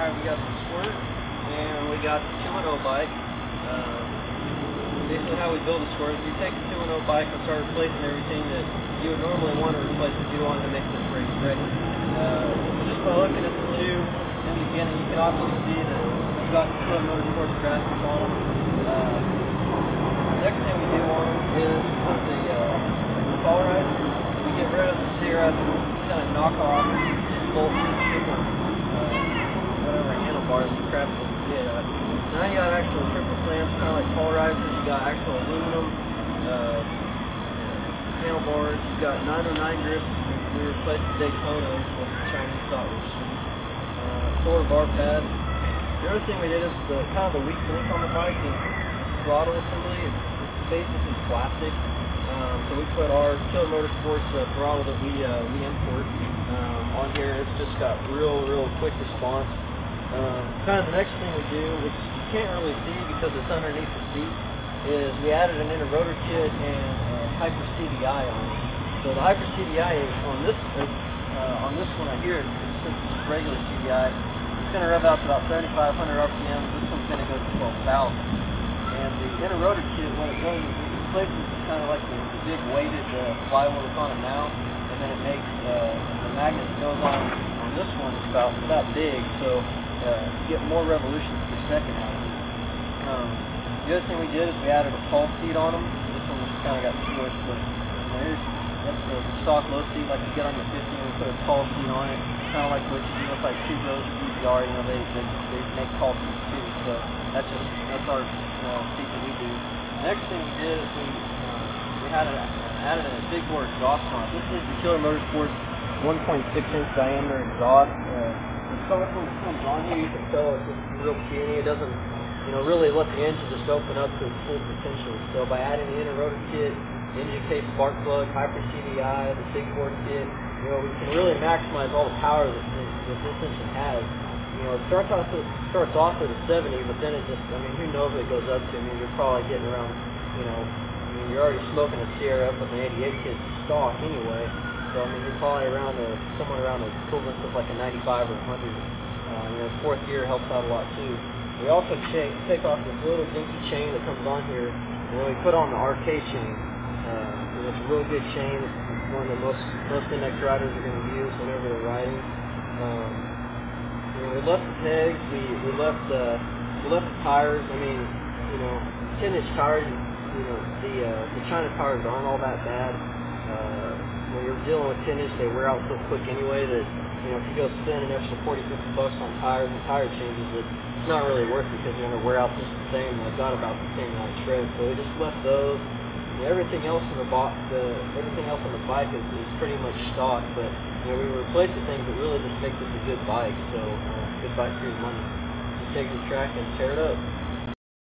Alright, we got the squirt, and we got the 210 bike. Basically how we build a squirt is we take the 210 bike and start replacing everything that you would normally want to replace if you wanted to make this race ready. Just by looking at the two in the beginning, you can obviously see that we've got the Motorsports graphics on them. The next thing we do on them is put the polarizer. We get rid of the Sierra, kind of knock off these bolts whatever handlebars and crap that we did. Now you got actual triple clamps, kind of like polarizers. You got actual aluminum handlebars. You got 909 grips. We replaced the Daytona with the Chinese stock, which is Thor bar pad. The other thing we did is kind of the weak link on the bike is throttle assembly. It's basically plastic. So we put our Motorsports throttle that we import on here. It's just got real quick response. Kind of the next thing we do, which you can't really see because it's underneath the seat, is we added an inner-rotor kit and Hyper CDI on it. So the Hyper CDI is on this one right here, since it's regular CDI, it's going to rev out to about 7,500 RPM. This one's going to go to 12,000. And the inner-rotor kit, what it does is it replaces kind of like the big weighted flywheel that's on it now, and then it makes the magnet that goes on this one is about that big, so you get more revolutions per second out of it. The other thing we did is we added a pulse seat on them. This one just kind of got squished, but that's the stock low seat like you get on your 50, and we put a pulse seat on it, kind of like what you do with like two rows of DVR. You know, they make pulse seats too, so that's our seat that we do. The next thing we did is we added a big bore exhaust on it. This is the Killer Motorsports 1.6-inch diameter exhaust. The color from the comes on here, you can tell it's just real puny. It doesn't, really let the engine just open up to its full potential. So by adding the inner-rotor kit, engine case spark plug, Hyper CDI, the big bore kit, we can really maximize all the power that this engine has. It starts off at a 70, but then it just, who knows what it goes up to. You're probably getting around, you're already smoking a Sierra up with an 88 kit stock anyway. So you're probably somewhere around the equivalent of like a 95 or 100. Fourth gear helps out a lot too. We also take off this little dinky chain that comes on here, and then we put on the RK chain. It's a real good chain. It's one that most NX riders are going to use whenever they're riding. We left the pegs. We left the tires. 10-inch tires. The China tires aren't all that bad. When you're dealing with 10-inch, they wear out so quick anyway that, if you go spend an extra 40-50 bucks on tires and tire changes, it's not really worth it because you're going to wear out just the same. They've got about the same amount of tread. So we just left those. Everything else on the bike is pretty much stock, but we replace the things that really just make this a good bike. So good bike for your money. Just take it to the track and tear it up.